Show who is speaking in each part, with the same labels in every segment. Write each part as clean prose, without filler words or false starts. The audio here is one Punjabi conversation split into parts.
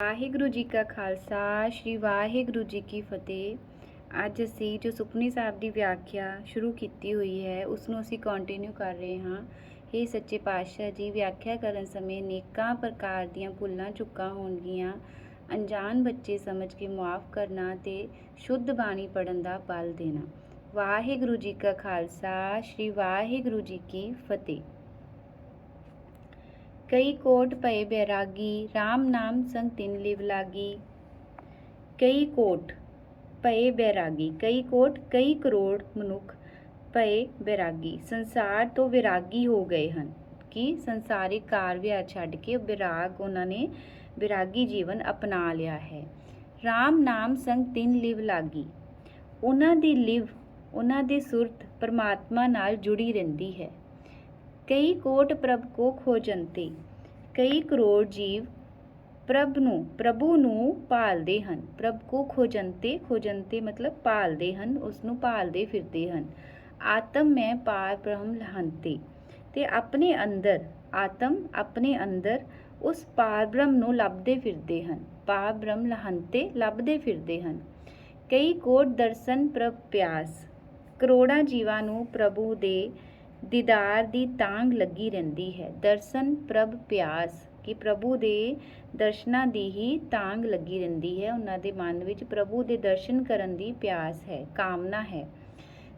Speaker 1: ਵਾਹਿਗੁਰੂ ਜੀ ਕਾ ਖਾਲਸਾ ਸ਼੍ਰੀ ਵਾਹਿਗੁਰੂ ਜੀ ਕੀ ਫਤਿਹ। ਅੱਜ ਅਸੀਂ ਜੋ ਸੁਖਮਨੀ ਸਾਹਿਬ ਦੀ ਵਿਆਖਿਆ ਸ਼ੁਰੂ ਕੀਤੀ ਹੋਈ ਹੈ ਉਸ ਨੂੰ ਅਸੀਂ ਕੰਟੀਨਿਊ ਕਰ ਰਹੇ ਹਾਂ। ਇਹ ਸੱਚੇ ਪਾਤਸ਼ਾਹ ਜੀ, ਵਿਆਖਿਆ ਕਰਨ ਸਮੇਂ ਨੇਕਾਂ ਪ੍ਰਕਾਰ ਦੀਆਂ ਭੁੱਲਾਂ ਚੁੱਕਾਂ ਹੋਣਗੀਆਂ, ਅਣਜਾਣ ਬੱਚੇ ਸਮਝ ਕੇ ਮੁਆਫ ਕਰਨਾ ਤੇ ਸ਼ੁੱਧ ਬਾਣੀ ਪੜ੍ਹਨ ਦਾ ਬਲ ਦੇਣਾ। ਵਾਹਿਗੁਰੂ ਜੀ ਕਾ ਖਾਲਸਾ ਸ਼੍ਰੀ ਵਾਹਿਗੁਰੂ ਜੀ ਕੀ ਫਤਿਹ। ਕਈ ਕੋਟ ਭਏ ਬੈਰਾਗੀ, ਰਾਮ ਨਾਮ ਸੰਗ ਤਿਨ ਲਿਵ ਲਾਗੀ। ਕਈ ਕੋਟ ਭਏ ਬੈਰਾਗੀ, ਕਈ ਕੋਟ ਕਈ ਕਰੋੜ ਮਨੁੱਖ ਭਏ ਬੈਰਾਗੀ, ਸੰਸਾਰ ਤੋਂ ਵਿਰਾਗੀ ਹੋ ਗਏ ਹਨ। ਕਿ ਸੰਸਾਰਿਕ ਕਾਰ ਵਿਹਾਰ ਛੱਡ ਕੇ ਵਿਰਾਗ, ਉਹਨਾਂ ਨੇ ਵਿਰਾਗੀ ਜੀਵਨ ਅਪਣਾ ਲਿਆ ਹੈ। ਰਾਮ ਨਾਮ ਸੰਗ ਤਿਨ ਲਿਵ ਲਾਗੀ, ਉਹਨਾਂ ਦੀ ਲਿਵ, ਉਹਨਾਂ ਦੀ ਸੁਰਤ ਪਰਮਾਤਮਾ ਨਾਲ ਜੁੜੀ ਰਹਿੰਦੀ ਹੈ। ਕਈ ਕੋਟ ਪ੍ਰਭ ਕੋ ਖੋਜੰਤੇ, ਕਈ ਕਰੋੜ ਜੀਵ ਪ੍ਰਭੂ ਨੂੰ ਭਾਲਦੇ ਹਨ। ਪ੍ਰਭ ਕੋ ਖੋਜੰਤੇ, ਖੋਜੰਤੇ ਮਤਲਬ ਭਾਲਦੇ ਹਨ, ਉਸ ਨੂੰ ਭਾਲਦੇ ਫਿਰਦੇ ਹਨ। ਆਤਮ ਮੈਂ ਪਾਰ ਬ੍ਰਹਮ ਲਹੰਤੇ, ਤੇ ਆਪਣੇ ਅੰਦਰ, ਆਤਮ ਆਪਣੇ ਅੰਦਰ ਉਸ ਪਾਰ ਬ੍ਰਹਮ ਨੂੰ ਲੱਭਦੇ ਫਿਰਦੇ ਹਨ। ਪਾਰ ਬ੍ਰਹਮ ਲਹੰਤੇ, ਲੱਭਦੇ ਫਿਰਦੇ ਹਨ। ਕਈ ਕੋਟ ਦਰਸ਼ਨ ਪ੍ਰਭ ਪਿਆਸ, ਕਰੋੜਾਂ ਜੀਵਾਂ ਨੂੰ ਪ੍ਰਭੂ ਦੇ ਦੀਦਾਰ ਦੀ ਤਾਂਘ ਲੱਗੀ ਰਹਿੰਦੀ ਹੈ। ਦਰਸ਼ਨ ਪ੍ਰਭ ਪਿਆਸ, ਕਿ ਪ੍ਰਭੂ ਦੇ ਦਰਸ਼ਨਾਂ ਦੀ ਹੀ ਤਾਂਘ ਲੱਗੀ ਰਹਿੰਦੀ ਹੈ। ਉਹਨਾਂ ਦੇ ਮਨ ਵਿੱਚ ਪ੍ਰਭੂ ਦੇ ਦਰਸ਼ਨ ਕਰਨ ਦੀ ਪਿਆਸ ਹੈ, ਕਾਮਨਾ ਹੈ।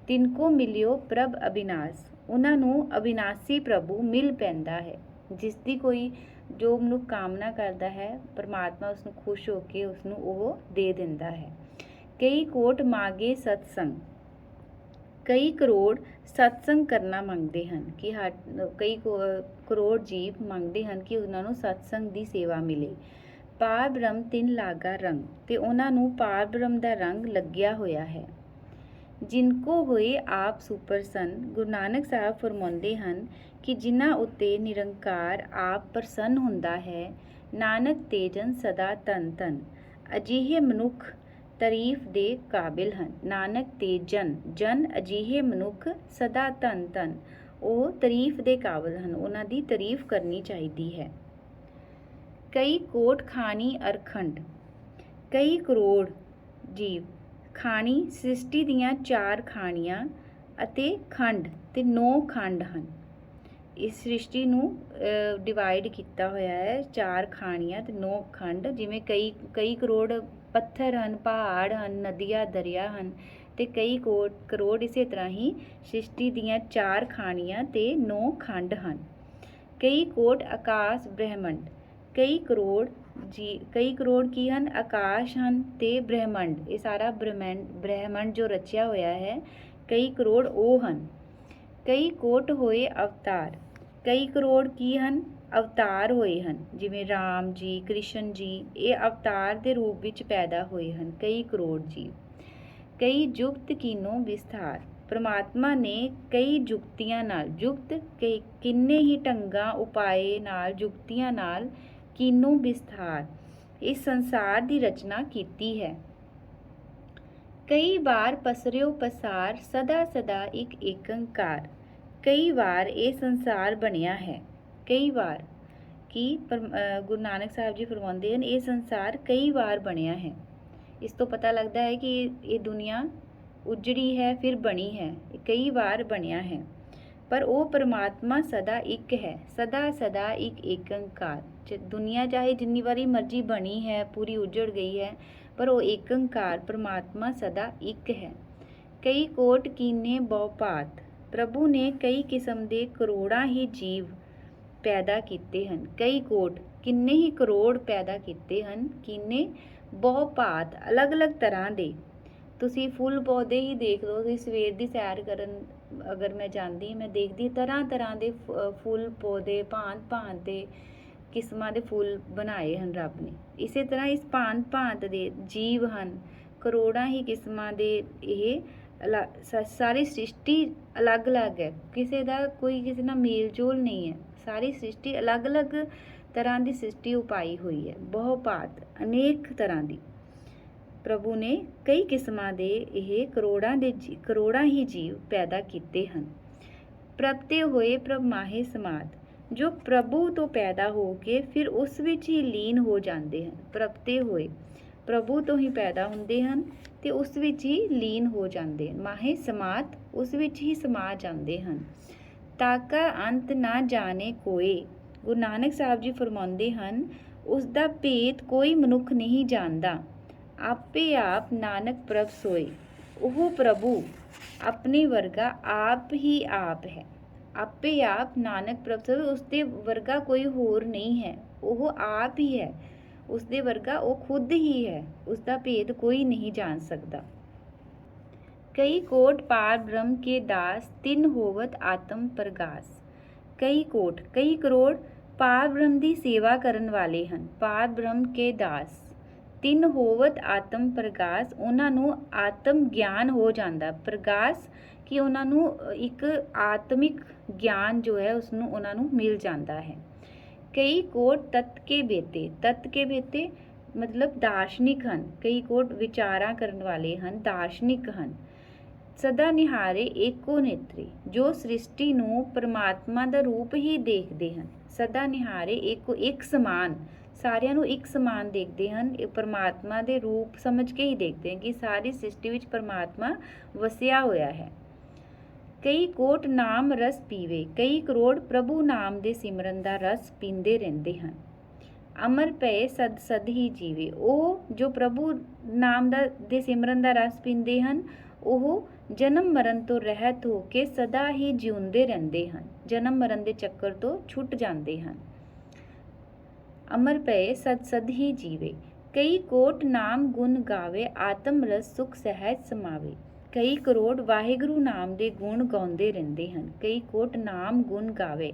Speaker 1: ਤਿਨਕੋ ਮਿਲਿਓ ਪ੍ਰਭ ਅਬਿਨਾਸ਼, ਉਹਨਾਂ ਨੂੰ ਅਬਿਨਾਸੀ ਪ੍ਰਭੂ ਮਿਲ ਪੈਂਦਾ ਹੈ। ਜਿਸ ਦੀ ਕੋਈ ਜੋ ਮਨੁੱਖ ਕਾਮਨਾ ਕਰਦਾ ਹੈ, ਪਰਮਾਤਮਾ ਉਸ ਨੂੰ ਖੁਸ਼ ਹੋ ਕੇ ਉਸ ਨੂੰ ਉਹ ਦੇ ਦਿੰਦਾ ਹੈ। ਕਈ ਕੋਟ ਮਾਗੇ ਸਤਸੰਗ, ਕਈ ਕਰੋੜ ਸਤਸੰਗ ਕਰਨਾ ਮੰਗਦੇ ਹਨ। ਕਿ ਕਈ ਕਰੋੜ ਜੀਵ ਮੰਗਦੇ ਹਨ ਕਿ ਉਹਨਾਂ ਨੂੰ ਸਤਸੰਗ ਦੀ ਸੇਵਾ ਮਿਲੇ। ਪਾਰ ਬ੍ਰਹਮ ਤਿਨ ਲਾਗਾ ਰੰਗ, ਤੇ ਉਹਨਾਂ ਨੂੰ ਪਾਰ ਬ੍ਰਹਮ ਦਾ ਰੰਗ ਲੱਗਿਆ ਹੋਇਆ ਹੈ। ਜਿਨਕੋ ਹੋਏ ਆਪ ਸੁਪਰਸੰਨ, ਗੁਰੂ ਨਾਨਕ ਸਾਹਿਬ ਫਰਮਾਉਂਦੇ ਹਨ ਕਿ ਜਿਨ੍ਹਾਂ ਉੱਤੇ ਨਿਰੰਕਾਰ ਆਪ ਪ੍ਰਸੰਨ ਹੁੰਦਾ ਹੈ, ਨਾਨਕ ਤੇ ਜਨ ਸਦਾ ਧੰਨ ਧੰਨ, ਅਜਿਹੇ ਮਨੁੱਖ ਤਾਰੀਫ ਦੇ ਕਾਬਿਲ ਹਨ। ਨਾਨਕ ਤੇ ਜਨ ਅਜਿਹੇ ਮਨੁੱਖ ਸਦਾ ਧੰਨ ਧੰਨ, ਉਹ ਤਾਰੀਫ ਦੇ ਕਾਬਿਲ ਹਨ, ਉਹਨਾਂ ਦੀ ਤਾਰੀਫ ਕਰਨੀ ਚਾਹੀਦੀ ਹੈ। ਕਈ ਕੋਟ ਖਾਣੀ ਅਰਖੰਡ, ਕਈ ਕਰੋੜ ਜੀਵ, ਖਾਣੀ ਸ੍ਰਿਸ਼ਟੀ ਦੀਆਂ 4 ਖਾਣੀਆਂ ਅਤੇ ਖੰਡ ਤੇ 9 ਖੰਡ ਹਨ। ਇਸ ਸ੍ਰਿਸ਼ਟੀ ਨੂੰ ਡਿਵਾਈਡ ਕੀਤਾ ਹੋਇਆ ਹੈ 4 ਖਾਣੀਆਂ ਤੇ 9 ਖੰਡ। ਜਿਵੇਂ ਕਈ ਕਰੋੜ ਪੱਥਰ ਹਨ, ਪਹਾੜ ਹਨ, ਨਦੀਆਂ, ਦਰਿਆ ਹਨ, ਤੇ ਕਈ ਕਰੋੜ ਇਸੇ ਤਰ੍ਹਾਂ ਹੀ ਸ੍ਰਿਸ਼ਟੀ ਦੀਆਂ 4 ਖਾਣੀਆਂ ਤੇ 9 ਖੰਡ ਹਨ। ਕਈ ਕੋਟ ਆਕਾਸ਼ ਬ੍ਰਹਿਮੰਡ, ਕਈ ਕਰੋੜ ਕੀ ਹਨ? ਆਕਾਸ਼ ਹਨ ਤੇ ਬ੍ਰਹਿਮੰਡ, ਇਹ ਸਾਰਾ ਬ੍ਰਹਿਮੰਡ ਜੋ ਰਚਿਆ ਹੋਇਆ ਹੈ, ਕਈ ਕਰੋੜ ਉਹ ਹਨ। ਕਈ ਕੋਟ ਹੋਏ ਅਵਤਾਰ, ਕਈ ਕਰੋੜ ਕੀ ਹਨ? ਅਵਤਾਰ ਹੋਏ ਹਨ। ਜਿਵੇਂ ਰਾਮ ਜੀ, ਕ੍ਰਿਸ਼ਨ ਜੀ, ਇਹ ਅਵਤਾਰ ਦੇ ਰੂਪ ਵਿੱਚ ਪੈਦਾ ਹੋਏ ਹਨ। ਕਈ ਕਰੋੜ ਜੀਵ। ਕਈ ਜੁਗਤ ਕੀਨੋ ਵਿਸਥਾਰ, ਪਰਮਾਤਮਾ ਨੇ ਕਈ ਜੁਗਤੀਆਂ ਨਾਲ, ਜੁਗਤ ਕਿੰਨੇ ਹੀ ਢੰਗਾਂ ਉਪਾਏ ਨਾਲ, ਜੁਗਤੀਆਂ ਨਾਲ, ਕੀਨੋ ਵਿਸਥਾਰ, ਇਸ ਸੰਸਾਰ ਦੀ ਰਚਨਾ ਕੀਤੀ ਹੈ। ਕਈ ਵਾਰ ਪਸਰਿਓ ਪਸਾਰ, ਸਦਾ ਸਦਾ ਇੱਕ ਏਕੰਕਾਰ, ਕਈ ਵਾਰ ਇਹ ਸੰਸਾਰ ਬਣਿਆ ਹੈ। ਕਈ ਵਾਰ ਕਿ ਗੁਰੂ ਨਾਨਕ ਸਾਹਿਬ ਜੀ ਫਰਮਾਉਂਦੇ ਹਨ, ਇਹ ਸੰਸਾਰ ਕਈ ਵਾਰ ਬਣਿਆ ਹੈ। ਇਸ ਤੋਂ ਪਤਾ ਲੱਗਦਾ ਹੈ ਕਿ ਇਹ ਦੁਨੀਆ ਉਜੜੀ ਹੈ ਫਿਰ ਬਣੀ ਹੈ, ਕਈ ਵਾਰ ਬਣਿਆ ਹੈ। ਪਰ ਉਹ ਪਰਮਾਤਮਾ ਸਦਾ ਇੱਕ ਹੈ, ਸਦਾ ਸਦਾ ਇੱਕ ਏਕੰਕਾਰ। ਦੁਨੀਆ ਚਾਹੇ ਜਿੰਨੀ ਵਾਰੀ ਮਰਜ਼ੀ ਬਣੀ ਹੈ, ਪੂਰੀ ਉਜੜ ਗਈ ਹੈ, ਪਰ ਉਹ ਏਕੰਕਾਰ ਪਰਮਾਤਮਾ ਸਦਾ ਇੱਕ ਹੈ। ਕਈ ਕੋਟ ਕੀਨੇ ਬਹੁ ਭਾਂਤ, ਪ੍ਰਭੂ ਨੇ ਕਈ ਕਿਸਮ ਦੇ ਕਰੋੜਾਂ ਹੀ ਜੀਵ ਪੈਦਾ ਕੀਤੇ ਹਨ। ਕਈ ਕੋਟ, ਕਿੰਨੇ ਹੀ ਕਰੋੜ ਪੈਦਾ ਕੀਤੇ ਹਨ। ਕੀਨੇ ਬਹੁ ਭਾਂਤ, ਅਲੱਗ-ਅਲੱਗ ਤਰ੍ਹਾਂ ਦੇ। ਤੁਸੀਂ ਫੁੱਲ ਪੌਦੇ ਹੀ ਦੇਖ ਲਓ। ਤੁਸੀਂ ਸਵੇਰ ਦੀ ਸੈਰ ਕਰਨ ਅਗਰ ਮੈਂ ਜਾਂਦੀ, ਮੈਂ ਦੇਖਦੀ ਤਰ੍ਹਾਂ ਤਰ੍ਹਾਂ ਦੇ ਫੁੱਲ ਪੌਦੇ, ਭਾਂਤ ਦੇ ਕਿਸਮਾਂ ਦੇ ਫੁੱਲ ਬਣਾਏ ਹਨ ਰੱਬ ਨੇ। ਇਸੇ ਤਰ੍ਹਾਂ ਇਸ ਭਾਂਤ ਦੇ ਜੀਵ ਹਨ, ਕਰੋੜਾਂ ਹੀ ਕਿਸਮਾਂ ਦੇ। ਇਹ ਸਾਰੀ ਸ੍ਰਿਸ਼ਟੀ ਅਲੱਗ-ਅਲੱਗ ਹੈ, ਕਿਸੇ ਦਾ ਕੋਈ ਕਿਸੇ ਨਾਲ ਮੇਲ ਜੋਲ ਨਹੀਂ ਹੈ। ਸਾਰੀ ਸ੍ਰਿਸ਼ਟੀ ਅਲੱਗ-ਅਲੱਗ ਤਰ੍ਹਾਂ ਦੀ ਸ੍ਰਿਸ਼ਟੀ ਉਪਾਈ ਹੋਈ ਹੈ, ਬਹੁ ਭਾਂਤ, ਅਨੇਕ ਤਰ੍ਹਾਂ ਦੀ। ਪ੍ਰਭੂ ਨੇ ਕਈ ਕਿਸਮਾਂ ਦੇ ਇਹ ਕਰੋੜਾਂ ਹੀ ਜੀਵ ਪੈਦਾ ਕੀਤੇ ਹਨ। ਪ੍ਰਭ ਤੇ ਹੋਏ ਪ੍ਰਭ ਮਾਹੇ ਸਮਾਤ, ਜੋ ਪ੍ਰਭੂ ਤੋਂ ਪੈਦਾ ਹੋ ਕੇ ਫਿਰ ਉਸ ਵਿੱਚ ਹੀ ਲੀਨ ਹੋ ਜਾਂਦੇ ਹਨ। ਪ੍ਰਗਟੇ ਹੋਏ ਪ੍ਰਭੂ ਤੋਂ ਹੀ ਪੈਦਾ ਹੁੰਦੇ ਹਨ ਤੇ ਉਸ ਵਿੱਚ ਹੀ ਲੀਨ ਹੋ ਜਾਂਦੇ ਹਨ। ਮਾਹੇ ਸਮਾਤ ਉਸ ਵਿੱਚ ਹੀ ਸਮਾ ਜਾਂਦੇ ਹਨ। ਤਾਕਾ ਅੰਤ ਨਾ ਜਾਣੇ ਕੋਏ। ਗੁਰੂ ਨਾਨਕ ਸਾਹਿਬ ਜੀ ਫਰਮਾਉਂਦੇ ਹਨ, ਉਸ ਦਾ ਭੇਦ ਕੋਈ ਮਨੁੱਖ ਨਹੀਂ ਜਾਣਦਾ। ਆਪੇ ਆਪ ਨਾਨਕ ਪ੍ਰਭ ਸੋਏ। ਉਹ ਪ੍ਰਭੂ ਆਪਣੇ ਵਰਗਾ ਆਪ ਹੀ ਆਪ ਹੈ। ਆਪੇ ਆਪ ਨਾਨਕ ਪ੍ਰਭ ਸੋਏ, ਉਸ ਦੇ ਵਰਗਾ ਕੋਈ ਹੋਰ ਨਹੀਂ ਹੈ। ਉਹ ਆਪ ਹੀ ਹੈ, ਉਸ ਦੇ ਵਰਗਾ ਉਹ ਖੁਦ ਹੀ ਹੈ। ਉਸ ਦਾ ਭੇਦ ਕੋਈ ਨਹੀਂ ਜਾਣ ਸਕਦਾ। ਕਈ ਕੋਟ ਪਾਰ ਬ੍ਰਹਮ ਕੇ ਦਾਸ, ਤਿੰਨ ਹੋਵਤ ਆਤਮ ਪ੍ਰਗਾਸ। ਕਈ ਕੋਟ ਕਈ ਕਰੋੜ ਪਾਰ ਬ੍ਰਹਮ ਦੀ ਸੇਵਾ ਕਰਨ ਵਾਲੇ ਹਨ। ਪਾਰ ਬ੍ਰਹਮ ਕੇ ਦਾਸ, ਤਿੰਨ ਹੋਵਤ ਆਤਮ ਪ੍ਰਗਾਸ, ਉਹਨਾਂ ਨੂੰ ਆਤਮ ਗਿਆਨ ਹੋ ਜਾਂਦਾ। ਪ੍ਰਗਾਸ ਕਿ ਉਹਨਾਂ ਨੂੰ ਇੱਕ ਆਤਮਿਕ ਗਿਆਨ ਜੋ ਹੈ ਉਸਨੂੰ ਉਹਨਾਂ ਨੂੰ ਮਿਲ ਜਾਂਦਾ ਹੈ। ਕਈ ਕੋਟ ਤਤ ਕੇ ਬੇਤੇ। ਤਤ ਕੇ ਬੇਤੇ ਮਤਲਬ ਦਾਰਸ਼ਨਿਕ ਹਨ। ਕਈ ਕੋਟ ਵਿਚਾਰਾਂ ਕਰਨ ਵਾਲੇ ਹਨ, ਦਾਰਸ਼ਨਿਕ ਹਨ। ਸਦਾ ਨਿਹਾਰੇ ਏਕੋ ਨੇਤਰੀ, ਜੋ ਸ੍ਰਿਸ਼ਟੀ ਨੂੰ ਪਰਮਾਤਮਾ ਦਾ ਰੂਪ ਹੀ ਦੇਖਦੇ ਹਨ। ਸਦਾ ਨਿਹਾਰੇ ਏਕੋ, ਇੱਕ ਸਮਾਨ, ਸਾਰਿਆਂ ਨੂੰ ਇੱਕ ਸਮਾਨ ਦੇਖਦੇ ਹਨ। ਇਹ ਪਰਮਾਤਮਾ ਦੇ ਰੂਪ ਸਮਝ ਕੇ ਹੀ ਦੇਖਦੇ ਹਨ ਕਿ ਸਾਰੀ ਸ੍ਰਿਸ਼ਟੀ ਵਿੱਚ ਪਰਮਾਤਮਾ ਵਸਿਆ ਹੋਇਆ ਹੈ। ਕਈ ਕੋਟ ਨਾਮ ਰਸ ਪੀਵੇ। ਕਈ ਕਰੋੜ ਪ੍ਰਭੂ ਨਾਮ ਦੇ ਸਿਮਰਨ ਦਾ ਰਸ ਪੀਂਦੇ ਰਹਿੰਦੇ ਹਨ। ਅਮਰ ਪਏ ਸਦ ਸਦ ਹੀ ਜੀਵੇ। ਉਹ ਜੋ ਪ੍ਰਭੂ ਨਾਮ ਦੇ ਸਿਮਰਨ ਦਾ ਰਸ ਪੀਂਦੇ ਹਨ, ਉਹ ਜਨਮ ਮਰਨ ਤੋਂ ਰਹਿਤ ਹੋ ਕੇ ਸਦਾ ਹੀ ਜਿਉਂਦੇ ਰਹਿੰਦੇ ਹਨ। ਜਨਮ ਮਰਨ ਦੇ ਚੱਕਰ ਤੋਂ ਛੁੱਟ ਜਾਂਦੇ ਹਨ। ਅਮਰ ਪਏ ਸਦ ਸਦ ਹੀ ਜੀਵੇ। ਕਈ ਕੋਟ ਨਾਮ ਗੁਣ ਗਾਵੇ, ਆਤਮ ਰਸ ਸੁਖ ਸਹਿਜ ਸਮਾਵੇ। ਕਈ ਕਰੋੜ ਵਾਹਿਗੁਰੂ ਨਾਮ ਦੇ ਗੁਣ ਗਾਉਂਦੇ ਰਹਿੰਦੇ ਹਨ। ਕਈ ਕੋਟ ਨਾਮ ਗੁਣ ਗਾਵੇ,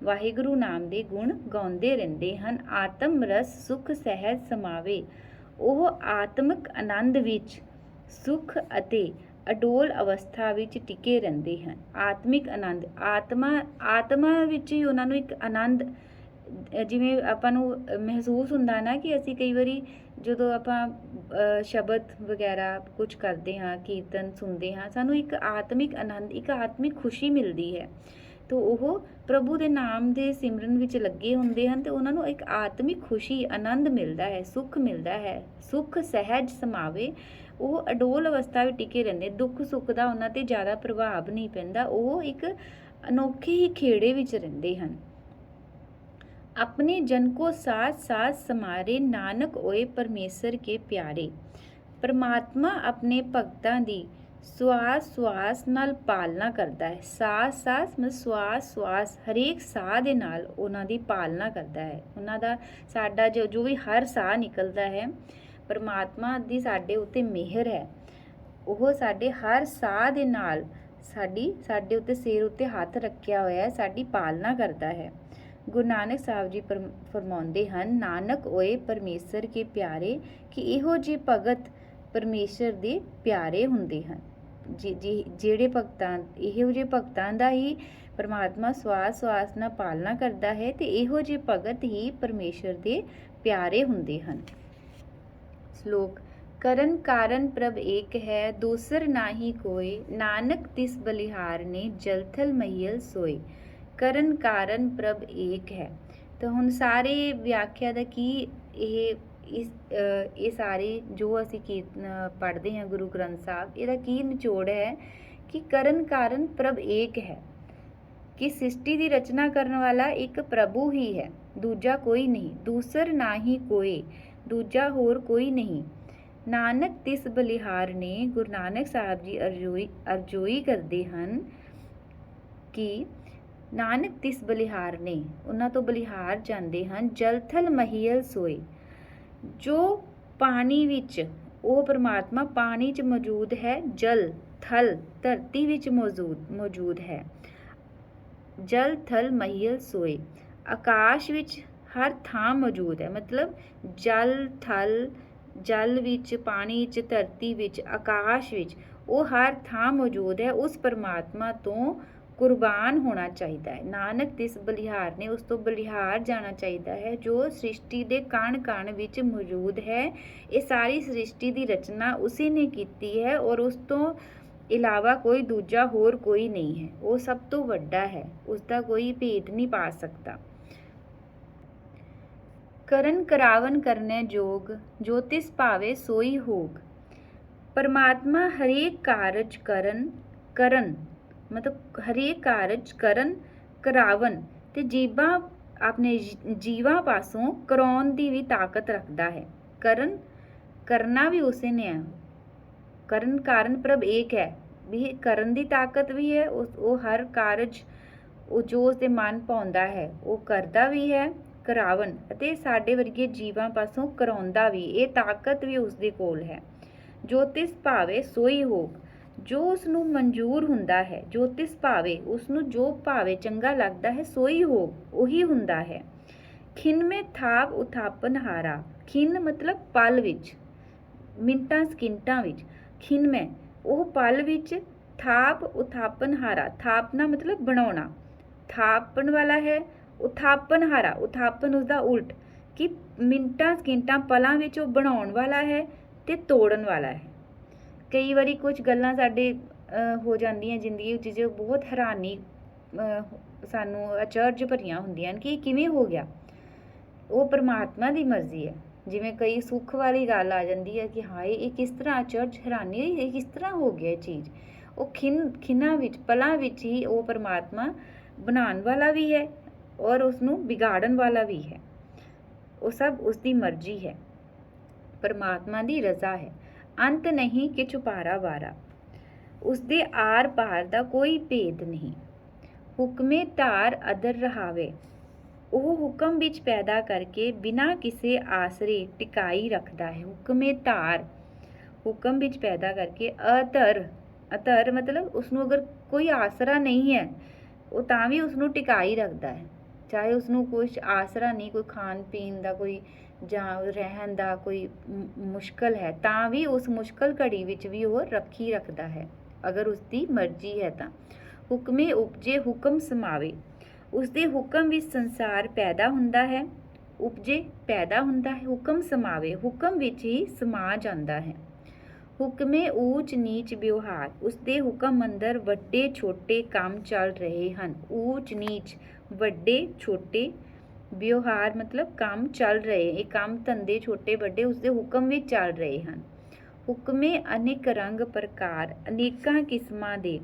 Speaker 1: ਵਾਹਿਗੁਰੂ ਨਾਮ ਦੇ ਗੁਣ ਗਾਉਂਦੇ ਰਹਿੰਦੇ ਹਨ। ਆਤਮ ਰਸ ਸੁਖ ਸਹਿਜ ਸਮਾਵੇ। ਉਹ ਆਤਮਿਕ ਆਨੰਦ ਵਿੱਚ ਸੁਖ ਅਤੇ ਅਡੋਲ ਅਵਸਥਾ ਵਿੱਚ ਟਿਕੇ ਰਹਿੰਦੇ ਹਨ। ਆਤਮਿਕ ਆਨੰਦ, ਆਤਮਾ ਵਿੱਚ ਹੀ ਉਹਨਾਂ ਨੂੰ ਇੱਕ ਆਨੰਦ, ਜਿਵੇਂ ਆਪਾਂ ਨੂੰ ਮਹਿਸੂਸ ਹੁੰਦਾ ਨਾ ਕਿ ਅਸੀਂ ਕਈ ਵਾਰੀ ਜਦੋਂ ਆਪਾਂ ਸ਼ਬਦ ਵਗੈਰਾ ਕੁਝ ਕਰਦੇ ਹਾਂ, ਕੀਰਤਨ ਸੁਣਦੇ ਹਾਂ, ਸਾਨੂੰ ਇੱਕ ਆਤਮਿਕ ਆਨੰਦ, ਇੱਕ ਆਤਮਿਕ ਖੁਸ਼ੀ ਮਿਲਦੀ ਹੈ। ਤਾਂ ਉਹ ਪ੍ਰਭੂ ਦੇ ਨਾਮ ਦੇ ਸਿਮਰਨ ਵਿੱਚ ਲੱਗੇ ਹੁੰਦੇ ਹਨ ਤੇ ਉਹਨਾਂ ਨੂੰ ਇੱਕ ਆਤਮਿਕ ਖੁਸ਼ੀ, ਆਨੰਦ ਮਿਲਦਾ ਹੈ, ਸੁੱਖ ਮਿਲਦਾ ਹੈ। ਸੁੱਖ ਸਹਿਜ ਸਮਾਵੇ। ਉਹ ਅਡੋਲ ਅਵਸਥਾ ਵਿੱਚ ਟਿਕੇ ਰਹਿੰਦੇ। ਦੁੱਖ ਸੁੱਖ ਦਾ ਉਹਨਾਂ 'ਤੇ ਜ਼ਿਆਦਾ ਪ੍ਰਭਾਵ ਨਹੀਂ ਪੈਂਦਾ। ਉਹ ਇੱਕ ਅਨੋਖੇ ਹੀ ਖੇੜੇ ਵਿੱਚ ਰਹਿੰਦੇ ਹਨ। ਆਪਣੇ ਜਨ ਕੋ ਸਾਥ ਸਾਥ ਸਮਾਰੇ, ਨਾਨਕ ਹੋਏ ਪਰਮੇਸ਼ਰ ਕੇ ਪਿਆਰੇ। ਪਰਮਾਤਮਾ ਆਪਣੇ ਭਗਤਾਂ ਦੀ ਸਵਾਸ ਸਵਾਸ ਨਾਲ ਪਾਲਣਾ ਕਰਦਾ ਹੈ। ਸਾਸ ਮਤਲਬ ਸਵਾਸ ਸਵਾਸ, ਹਰੇਕ ਸਾਹ ਦੇ ਨਾਲ ਉਹਨਾਂ ਦੀ ਪਾਲਣਾ ਕਰਦਾ ਹੈ। ਉਹਨਾਂ ਦਾ ਸਾਡਾ ਜੋ ਵੀ ਹਰ ਸਾਹ ਨਿਕਲਦਾ ਹੈ, ਪਰਮਾਤਮਾ ਦੀ ਸਾਡੇ ਉੱਤੇ ਮਿਹਰ ਹੈ। ਉਹ ਸਾਡੇ ਹਰ ਸਾਹ ਦੇ ਨਾਲ ਸਾਡੇ ਉੱਤੇ ਸਿਰ ਉੱਤੇ ਹੱਥ ਰੱਖਿਆ ਹੋਇਆ ਹੈ, ਸਾਡੀ ਪਾਲਣਾ ਕਰਦਾ ਹੈ। ਗੁਰੂ ਨਾਨਕ ਸਾਹਿਬ ਜੀ ਫਰਮਾਉਂਦੇ ਹਨ, ਨਾਨਕ ਹੋਏ ਪਰਮੇਸ਼ਰ ਕੇ ਪਿਆਰੇ, ਕਿ ਇਹੋ ਜਿਹੇ ਭਗਤ ਪਰਮੇਸ਼ਰ ਦੇ ਪਿਆਰੇ ਹੁੰਦੇ ਹਨ। ਜਿਹੜੇ ਭਗਤਾਂ, ਇਹੋ ਜਿਹੇ ਭਗਤਾਂ ਦਾ ਹੀ ਪਰਮਾਤਮਾ ਸਵਾਸ ਸਵਾਸ ਨਾਲ ਪਾਲਣਾ ਕਰਦਾ ਹੈ ਤੇ ਇਹੋ ਜਿਹੇ ਭਗਤ ਹੀ ਪਰਮੇਸ਼ਰ ਦੇ ਪਿਆਰੇ ਹੁੰਦੇ ਹਨ। ਸ਼ਲੋਕ। ਕਰਨ ਕਾਰਨ ਪ੍ਰਭ ਏਕ ਹੈ, ਦੂਸਰ ਨਾਹੀ ਕੋਇ। ਨਾਨਕ ਤਿਸ ਬਲਿਹਾਰ ਨੇ, ਜਲ ਥਲ ਮਹੀਲ ਸੋਏ। ਕਰਨ ਕਾਰਨ ਪ੍ਰਭ ਏਕ ਹੈ। ਤਾਂ ਹੁਣ ਸਾਰੇ ਵਿਆਖਿਆ ਦਾ ਕੀ ਇਹ ਸਾਰੇ ਜੋ ਅਸੀਂ ਪੜ੍ਹਦੇ ਹਾਂ ਗੁਰੂ ਗ੍ਰੰਥ ਸਾਹਿਬ, ਇਹਦਾ ਕੀ ਨਿਚੋੜ ਹੈ ਕਿ ਕਰਨ ਕਾਰਨ ਪ੍ਰਭ ਏਕ ਹੈ, ਕਿ ਸ੍ਰਿਸ਼ਟੀ ਦੀ ਰਚਨਾ ਕਰਨ ਵਾਲਾ ਇੱਕ ਪ੍ਰਭੂ ਹੀ ਹੈ, ਦੂਜਾ ਕੋਈ ਨਹੀਂ। ਦੂਸਰ ਨਾ ਹੀ ਕੋਏ, ਦੂਜਾ ਹੋਰ ਕੋਈ ਨਹੀਂ। ਨਾਨਕ ਤਿਸ ਬਲਿਹਾਰ ਨੇ, ਗੁਰੂ ਨਾਨਕ ਸਾਹਿਬ ਜੀ ਅਰਜ਼ੋਈ ਕਰਦੇ ਹਨ ਕਿ ਨਾਨਕ ਤਿਸ ਬਲਿਹਾਰ ਨੇ, ਉਹਨਾਂ ਤੋਂ ਬਲਿਹਾਰ ਜਾਂਦੇ ਹਨ। ਜਲ ਥਲ ਮਹੀਲ ਸੋਏ। ਜੋ ਪਾਣੀ ਵਿੱਚ, ਉਹ ਪਰਮਾਤਮਾ ਪਾਣੀ 'ਚ ਮੌਜੂਦ ਹੈ। ਜਲ ਥਲ ਧਰਤੀ ਵਿੱਚ ਮੌਜੂਦ ਹੈ। ਜਲ ਥਲ ਮਹੀਲ ਸੋਏ। ਆਕਾਸ਼ ਵਿੱਚ ਹਰ ਥਾਂ ਮੌਜੂਦ ਹੈ। ਮਤਲਬ ਜਲ ਥਲ, ਜਲ ਵਿੱਚ, ਪਾਣੀ 'ਚ, ਧਰਤੀ ਵਿੱਚ, ਆਕਾਸ਼ ਵਿੱਚ, ਉਹ ਹਰ ਥਾਂ ਮੌਜੂਦ ਹੈ। ਉਸ ਪਰਮਾਤਮਾ ਤੋਂ ਕੁਰਬਾਨ ਹੋਣਾ ਚਾਹੀਦਾ ਹੈ। ਨਾਨਕ ਤਿਸ ਬਲਿਹਾਰ ਨੇ, ਉਸ ਤੋਂ ਬਲਿਹਾਰ ਜਾਣਾ ਚਾਹੀਦਾ ਹੈ, ਜੋ ਸ੍ਰਿਸ਼ਟੀ ਦੇ ਕਣ ਕਣ ਵਿੱਚ ਮੌਜੂਦ ਹੈ। ਇਹ ਸਾਰੀ ਸ੍ਰਿਸ਼ਟੀ ਦੀ ਰਚਨਾ ਉਸੇ ਨੇ ਕੀਤੀ ਹੈ ਔਰ ਉਸ ਤੋਂ ਇਲਾਵਾ ਕੋਈ ਦੂਜਾ ਹੋਰ ਕੋਈ ਨਹੀਂ ਹੈ। ਉਹ ਸਭ ਤੋਂ ਵੱਡਾ ਹੈ, ਉਸ ਦਾ ਕੋਈ ਭੇਦ ਨਹੀਂ ਪਾ ਸਕਦਾ। ਕਰਨ ਕਰਾਵਨ ਕਰਨੇ ਜੋਗ, ਜੋ ਤਿਸ ਭਾਵੇ ਸੋਈ ਹੋਗ। परमात्मा हरेक कारज ਕਰਨ ਮਤਲਬ ਹਰੇਕ ਕਾਰਜ ਕਰਨ ਕਰਾਵਨ ਤੇ ਜੀਵਾਂ ਆਪਣੇ ਜੀਵਾਂ ਪਾਸੋਂ ਕਰਾਉਣ ਦੀ ਵੀ ਤਾਕਤ ਰੱਖਦਾ ਹੈ। ਕਰਨਾ ਵੀ ਉਸੇ ਨੇ ਹੈ। ਕਰਨ ਕਾਰਨ ਪ੍ਰਭ ਇੱਕ ਹੈ, ਵੀ ਕਰਨ ਦੀ ਤਾਕਤ ਵੀ ਹੈ। ਉਹ ਹਰ ਕਾਰਜ ਉਹ ਜੋ ਉਸਦੇ ਮਨ ਪਾਉਂਦਾ ਹੈ ਉਹ ਕਰਦਾ ਵੀ ਹੈ। ਕਰਾਵਨ ਅਤੇ ਸਾਡੇ ਵਰਗੇ ਜੀਵਾਂ ਪਾਸੋਂ ਕਰਾਉਂਦਾ ਵੀ, ਇਹ ਤਾਕਤ ਵੀ ਉਸਦੇ ਕੋਲ ਹੈ। ਜੋ ਤਿਸ ਭਾਵੇ ਸੋਈ ਹੋਗ, ਜੋ ਉਸ ਨੂੰ ਮਨਜ਼ੂਰ ਹੁੰਦਾ ਹੈ। ਜੋ ਤਿਸ ਭਾਵੇ, ਉਸ ਨੂੰ ਜੋ ਭਾਵੇ ਚੰਗਾ ਲੱਗਦਾ ਹੈ। ਸੋਈ ਹੋਗ, ਉਹੀ ਹੁੰਦਾ ਹੈ। ਖਿਨ ਮੇ ਥਾਪ ਉਥਾਪਨ ਹਾਰਾ, ਖਿਨ ਮਤਲਬ ਪਲ ਵਿੱਚ, ਮਿੰਟਾਂ ਸਕਿੰਟਾਂ ਵਿੱਚ। ਖਿਨ ਮੇ ਉਹ ਪਲ ਵਿੱਚ, ਥਾਪ ਉਥਾਪਨ ਹਾਰਾ, ਥਾਪਨਾ ਮਤਲਬ ਬਣਾਉਣਾ, ਥਾਪਣ ਵਾਲਾ ਹੈ। ਉਥਾਪਨ ਹਾਰਾ, ਉਥਾਪਨ ਉਸਦਾ ਉਲਟ, ਕਿ ਮਿੰਟਾਂ ਸਕਿੰਟਾਂ ਪਲਾਂ ਵਿੱਚ ਉਹ ਬਣਾਉਣ ਵਾਲਾ ਹੈ ਤੇ ਤੋੜਨ ਵਾਲਾ ਹੈ। ਕਈ ਵਾਰੀ ਕੁਝ ਗੱਲਾਂ ਸਾਡੇ ਹੋ ਜਾਂਦੀਆਂ ਜ਼ਿੰਦਗੀ ਵਿੱਚ ਜੋ ਬਹੁਤ ਹੈਰਾਨੀ ਸਾਨੂੰ ਅਚਰਜ ਭਰੀਆਂ ਹੁੰਦੀਆਂ ਹਨ ਕਿ ਇਹ ਕਿਵੇਂ ਹੋ ਗਿਆ। ਉਹ ਪਰਮਾਤਮਾ ਦੀ ਮਰਜ਼ੀ ਹੈ। ਜਿਵੇਂ ਕਈ ਸੁੱਖ ਵਾਲੀ ਗੱਲ ਆ ਜਾਂਦੀ ਹੈ ਕਿ ਹਾਏ ਇਹ ਕਿਸ ਤਰ੍ਹਾਂ ਅਚਰਜ ਹੈਰਾਨੀ, ਇਹ ਕਿਸ ਤਰ੍ਹਾਂ ਹੋ ਗਿਆ ਇਹ ਚੀਜ਼। ਉਹ ਖਿਨਾਂ ਵਿੱਚ, ਪਲਾਂ ਵਿੱਚ ਹੀ ਉਹ ਪਰਮਾਤਮਾ ਬਣਾਉਣ ਵਾਲਾ ਵੀ ਹੈ ਔਰ ਉਸਨੂੰ ਵਿਗਾੜਨ ਵਾਲਾ ਵੀ ਹੈ। ਉਹ ਸਭ ਉਸਦੀ ਮਰਜ਼ੀ ਹੈ, ਪਰਮਾਤਮਾ ਦੀ ਰਜ਼ਾ ਹੈ। ਅੰਤ ਨਹੀਂ ਕਿ ਛੁਪਾਰਾ ਵਾਰਾ, ਉਸਦੇ ਆਰ ਪਾਰ ਦਾ ਕੋਈ ਭੇਦ ਨਹੀਂ। ਹੁਕਮੇ ਧਾਰ ਅਦਰ ਰਹਾਵੇ, ਉਹ ਹੁਕਮ ਵਿੱਚ ਪੈਦਾ ਕਰਕੇ ਬਿਨਾਂ ਕਿਸੇ ਆਸਰੇ ਟਿਕਾਈ ਰੱਖਦਾ ਹੈ। ਹੁਕਮੇ ਧਾਰ, ਹੁਕਮ ਵਿੱਚ ਪੈਦਾ ਕਰਕੇ। ਅਧਰ ਮਤਲਬ ਉਸਨੂੰ ਅਗਰ ਕੋਈ ਆਸਰਾ ਨਹੀਂ ਹੈ ਉਹ ਤਾਂ ਵੀ ਉਸਨੂੰ ਟਿਕਾਈ ਰੱਖਦਾ ਹੈ। ਚਾਹੇ ਉਸਨੂੰ ਕੁਛ ਆਸਰਾ ਨਹੀਂ, ਕੋਈ ਖਾਣ ਪੀਣ ਦਾ ਕੋਈ ਜਾਂ ਰਹਿਣ ਦਾ ਕੋਈ ਮੁਸ਼ਕਲ ਹੈ, ਤਾਂ ਵੀ ਉਸ ਮੁਸ਼ਕਲ ਘੜੀ ਵਿੱਚ ਵੀ ਉਹ ਰੱਖੀ ਰੱਖਦਾ ਹੈ ਅਗਰ ਉਸਦੀ ਮਰਜ਼ੀ ਹੈ ਤਾਂ। ਹੁਕਮੇ ਉਪਜੇ ਹੁਕਮ ਸਮਾਵੇ, ਉਸਦੇ ਹੁਕਮ ਵਿੱਚ ਸੰਸਾਰ ਪੈਦਾ ਹੁੰਦਾ ਹੈ। ਉਪਜੇ ਪੈਦਾ ਹੁੰਦਾ ਹੈ, ਹੁਕਮ ਸਮਾਵੇ ਹੁਕਮ ਵਿੱਚ ਹੀ ਸਮਾ ਜਾਂਦਾ ਹੈ। ਹੁਕਮੇ ਊਚ ਨੀਚ ਵਿਵਹਾਰ, ਉਸਦੇ ਹੁਕਮ ਅੰਦਰ ਵੱਡੇ ਛੋਟੇ ਕੰਮ ਚੱਲ ਰਹੇ ਹਨ। ਊਚ ਨੀਚ, ਵੱਡੇ ਛੋਟੇ, ਵਿਵਹਾਰ ਮਤਲਬ ਕੰਮ ਚੱਲ ਰਹੇ, ਇਹ ਕੰਮ ਧੰਦੇ ਛੋਟੇ ਵੱਡੇ ਉਸਦੇ ਹੁਕਮ ਵਿੱਚ ਚੱਲ ਰਹੇ ਹਨ। ਹੁਕਮੇ ਅਨੇਕ ਰੰਗ ਪ੍ਰਕਾਰ, ਅਨੇਕਾਂ ਕਿਸਮਾਂ ਦੇ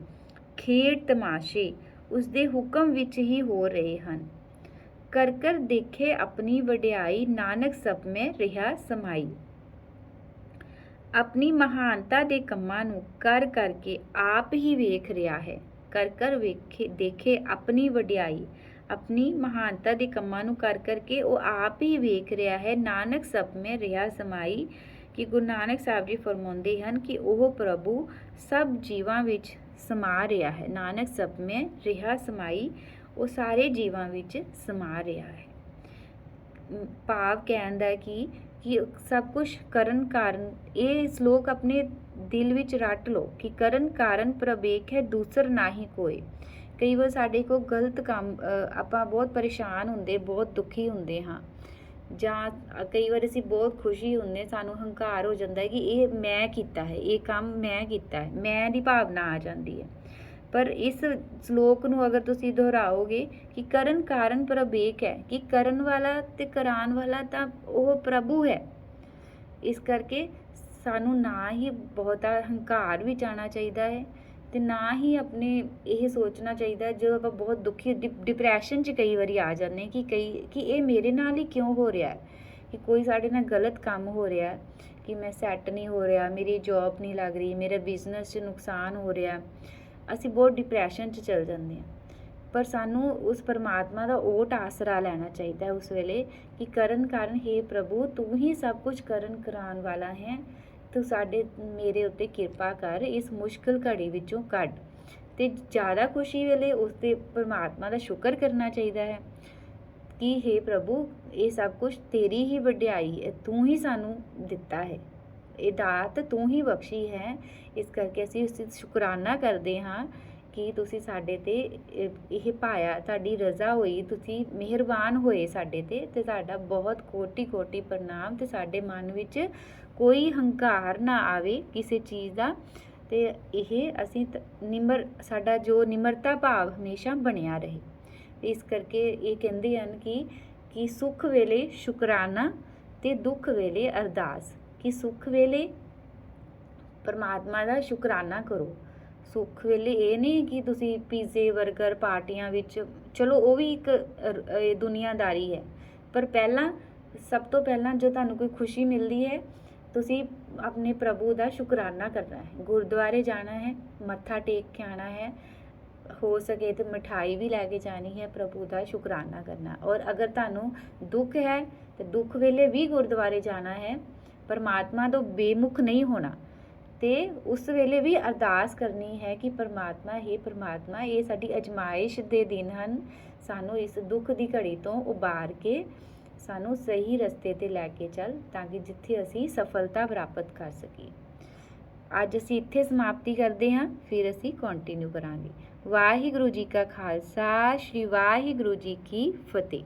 Speaker 1: ਖੇਡ ਤਮਾਸ਼ੇ ਉਸਦੇ ਹੁਕਮ ਵਿੱਚ ਹੀ ਹੋ ਰਹੇ ਹਨ। ਕਰ ਕਰ ਦੇਖੇ ਆਪਣੀ ਵਡਿਆਈ, ਨਾਨਕ ਸਭ ਮੈਂ ਰਿਹਾ ਸਮਾਈ। ਆਪਣੀ ਮਹਾਨਤਾ ਦੇ ਕੰਮਾਂ ਨੂੰ ਕਰ ਕਰਕੇ ਆਪ ਹੀ ਵੇਖ ਰਿਹਾ ਹੈ। ਕਰ ਕਰ ਦੇਖੇ ਆਪਣੀ ਵਡਿਆਈ, ਆਪਣੀ ਮਹਾਨਤਾ ਦੇ ਕੰਮਾਂ ਨੂੰ ਕਰ ਕਰਕੇ ਉਹ ਆਪ ਹੀ ਵੇਖ ਰਿਹਾ ਹੈ। ਨਾਨਕ ਸਭ ਮੈਂ ਰਿਹਾ ਸਮਾਈ, ਕਿ ਗੁਰੂ ਨਾਨਕ ਸਾਹਿਬ ਜੀ ਫਰਮਾਉਂਦੇ ਹਨ ਕਿ ਉਹ ਪ੍ਰਭੂ ਸਭ ਜੀਵਾਂ ਵਿੱਚ ਸਮਾ ਰਿਹਾ ਹੈ। ਨਾਨਕ ਸਭ ਮੈਂ ਰਿਹਾ ਸਮਾਈ, ਉਹ ਸਾਰੇ ਜੀਵਾਂ ਵਿੱਚ ਸਮਾ ਰਿਹਾ ਹੈ। ਭਾਵ ਕਹਿਣ ਦਾ ਕਿ ਸਭ ਕੁਝ ਕਰਨ ਕਾਰਨ, ਇਹ ਸ਼ਲੋਕ ਆਪਣੇ ਦਿਲ ਵਿੱਚ ਰੱਟ ਲਓ ਕਿ ਕਰਨ ਕਾਰਨ ਪ੍ਰਭ ਏਕ ਹੈ, ਦੂਸਰ ਨਾ ਹੀ ਕੋਈ। ਕਈ ਵਾਰ ਸਾਡੇ ਕੋਲ ਗਲਤ ਕੰਮ, ਆਪਾਂ ਬਹੁਤ ਪਰੇਸ਼ਾਨ ਹੁੰਦੇ, ਬਹੁਤ ਦੁਖੀ ਹੁੰਦੇ ਹਾਂ, ਜਾਂ ਕਈ ਵਾਰ ਅਸੀਂ ਬਹੁਤ ਖੁਸ਼ੀ ਹੁੰਦੇ, ਸਾਨੂੰ ਹੰਕਾਰ ਹੋ ਜਾਂਦਾ ਹੈ ਕਿ ਇਹ ਮੈਂ ਕੀਤਾ ਹੈ, ਇਹ ਕੰਮ ਮੈਂ ਕੀਤਾ ਹੈ, ਮੈਂ ਦੀ ਭਾਵਨਾ ਆ ਜਾਂਦੀ ਹੈ। ਪਰ ਇਸ ਸ਼ਲੋਕ ਨੂੰ ਅਗਰ ਤੁਸੀਂ ਦੁਹਰਾਓਗੇ ਕਿ ਕਰਨ ਕਾਰਨ ਪ੍ਰਭ ਏਕ ਹੈ, ਕਿ ਕਰਨ ਵਾਲਾ ਤੇ ਕਰਾਉਣ ਵਾਲਾ ਤਾਂ ਉਹ ਪ੍ਰਭੂ ਹੈ। ਇਸ ਕਰਕੇ ਸਾਨੂੰ ਨਾ ਹੀ ਬਹੁਤਾ ਹੰਕਾਰ ਵਿੱਚ ਆਉਣਾ ਚਾਹੀਦਾ ਹੈ ਤੇ ਨਾ ਹੀ ਆਪਣੇ ਇਹ ਸੋਚਣਾ ਚਾਹੀਦਾ ਜਦੋਂ ਆਪਾਂ ਬਹੁਤ ਦੁਖੀ ਡਿਪਰੈਸ਼ਨ 'ਚ ਕਈ ਵਾਰੀ ਆ ਜਾਂਦੇ ਕਿ ਇਹ ਮੇਰੇ ਨਾਲ ਹੀ ਕਿਉਂ ਹੋ ਰਿਹਾ ਹੈ, ਕਿ ਕੋਈ ਸਾਡੇ ਨਾਲ ਗਲਤ ਕੰਮ ਹੋ ਰਿਹਾ, ਕਿ ਮੈਂ ਸੈੱਟ ਨਹੀਂ ਹੋ ਰਿਹਾ, ਮੇਰੀ ਜੌਬ ਨਹੀਂ ਲੱਗ ਰਹੀ, ਮੇਰੇ ਬਿਜ਼ਨਸ 'ਚ ਨੁਕਸਾਨ ਹੋ ਰਿਹਾ, ਅਸੀਂ ਬਹੁਤ ਡਿਪਰੈਸ਼ਨ 'ਚ ਚਲ ਜਾਂਦੇ ਹਾਂ। ਪਰ ਸਾਨੂੰ ਉਸ ਪਰਮਾਤਮਾ ਦਾ ਓਟ ਆਸਰਾ ਲੈਣਾ ਚਾਹੀਦਾ ਉਸ ਵੇਲੇ ਕਿ ਕਰਨ ਕਾਰਨ ਹੇ ਪ੍ਰਭੂ ਤੂੰ ਹੀ ਸਭ ਕੁਝ ਕਰਨ ਕਰਾਉਣ ਵਾਲਾ ਹੈ, ਤੂੰ ਮੇਰੇ ਉੱਤੇ ਕਿਰਪਾ ਕਰ, ਇਸ ਮੁਸ਼ਕਿਲ ਘੜੀ ਵਿੱਚੋਂ ਕੱਢ। ਤੇ ਜ਼ਿਆਦਾ ਖੁਸ਼ੀ ਵੇਲੇ ਉਸ ਦੇ ਪਰਮਾਤਮਾ ਦਾ ਸ਼ੁਕਰ ਕਰਨਾ ਚਾਹੀਦਾ ਹੈ ਕਿ ਹੇ ਪ੍ਰਭੂ ਇਹ ਸਭ ਕੁਝ ਤੇਰੀ ਹੀ ਵਡਿਆਈ ਹੈ, ਤੂੰ ਹੀ ਸਾਨੂੰ ਦਿੱਤਾ ਹੈ, ਇਹ ਦਾਤ ਤੂੰ ਹੀ ਬਖਸ਼ੀ ਹੈ। ਇਸ ਕਰਕੇ ਅਸੀਂ ਉਸ ਦੀ ਸ਼ੁਕਰਾਨਾ ਕਰਦੇ ਹਾਂ ਕਿ ਤੁਸੀਂ ਸਾਡੇ ਤੇ ਇਹ ਪਾਇਆ, ਤੁਹਾਡੀ ਰਜ਼ਾ ਹੋਈ, ਤੁਸੀਂ ਮਿਹਰਬਾਨ ਹੋਏ ਸਾਡੇ ਤੇ ਸਾਡਾ ਬਹੁਤ ਕੋਟੀ ਪ੍ਰਣਾਮ। ਤੇ ਸਾਡੇ ਮਨ ਵਿੱਚ ਕੋਈ ਹੰਕਾਰ ਨਾ ਆਵੇ ਕਿਸੇ ਚੀਜ਼ ਦਾ, ਤੇ ਇਹ ਅਸੀਂ ਨਿਮਰ ਸਾਡਾ ਜੋ ਨਿਮਰਤਾ ਭਾਵ ਹਮੇਸ਼ਾ ਬਣਿਆ ਰਹੇ। ਇਸ ਕਰਕੇ ਇਹ ਕਹਿੰਦੇ ਹਨ ਕਿ ਸੁੱਖ ਵੇਲੇ ਸ਼ੁਕਰਾਨਾ ਤੇ ਦੁੱਖ ਵੇਲੇ ਅਰਦਾਸ। ਕਿ ਸੁੱਖ ਵੇਲੇ ਪਰਮਾਤਮਾ ਦਾ ਸ਼ੁਕਰਾਨਾ ਕਰੋ। ਸੁੱਖ ਵੇਲੇ ਇਹ ਨਹੀਂ ਕਿ ਤੁਸੀਂ ਪੀਜ਼ੇ 버ਗਰ ਪਾਰਟੀਆਂ ਵਿੱਚ, ਚਲੋ ਉਹ ਵੀ ਇੱਕ ਦੁਨੀਆਦਾਰੀ ਹੈ, ਪਰ ਸਭ ਤੋਂ ਪਹਿਲਾਂ ਜੋ ਤੁਹਾਨੂੰ ਕੋਈ ਖੁਸ਼ੀ ਮਿਲਦੀ ਹੈ, ਤੁਸੀਂ ਆਪਣੇ ਪ੍ਰਭੂ ਦਾ ਸ਼ੁਕਰਾਨਾ ਕਰਨਾ ਹੈ। ਗੁਰਦੁਆਰੇ ਜਾਣਾ ਹੈ, ਮੱਥਾ ਟੇਕ ਕੇ ਆਉਣਾ ਹੈ, ਹੋ ਸਕੇ ਤਾਂ ਮਿਠਾਈ ਵੀ ਲੈ ਕੇ ਜਾਣੀ ਹੈ, ਪ੍ਰਭੂ ਦਾ ਸ਼ੁਕਰਾਨਾ ਕਰਨਾ। ਔਰ ਅਗਰ ਤੁਹਾਨੂੰ ਦੁੱਖ ਹੈ ਤਾਂ ਦੁੱਖ ਵੇਲੇ ਵੀ ਗੁਰਦੁਆਰੇ ਜਾਣਾ ਹੈ, ਪਰਮਾਤਮਾ ਤੋਂ ਬੇਮੁਖ ਨਹੀਂ ਹੋਣਾ। ਤੇ ਉਸ ਵੇਲੇ ਵੀ ਅਰਦਾਸ ਕਰਨੀ ਹੈ ਕਿ ਪਰਮਾਤਮਾ ਹੀ ਪਰਮਾਤਮਾ, ਇਹ ਸਾਡੀ ਅਜਮਾਇਸ਼ ਦੇ ਦਿਨ ਹਨ, ਸਾਨੂੰ ਇਸ ਦੁੱਖ ਦੀ ਘੜੀ ਤੋਂ ਉਬਾਰ ਕੇ ਸਾਨੂੰ ਸਹੀ ਰਸਤੇ ਤੇ ਲੈ ਕੇ ਚੱਲ, ਤਾਂ ਕਿ ਜਿੱਥੇ ਅਸੀਂ ਸਫਲਤਾ ਪ੍ਰਾਪਤ ਕਰ ਸਕੀਏ। ਅੱਜ ਅਸੀਂ ਇੱਥੇ ਸਮਾਪਤੀ ਕਰਦੇ ਹਾਂ, ਫਿਰ ਅਸੀਂ ਕੰਟੀਨਿਊ ਕਰਾਂਗੇ। ਵਾਹਿਗੁਰੂ ਜੀ ਕਾ ਖਾਲਸਾ, ਸ਼੍ਰੀ ਵਾਹਿਗੁਰੂ ਜੀ ਕੀ ਫਤਿਹ।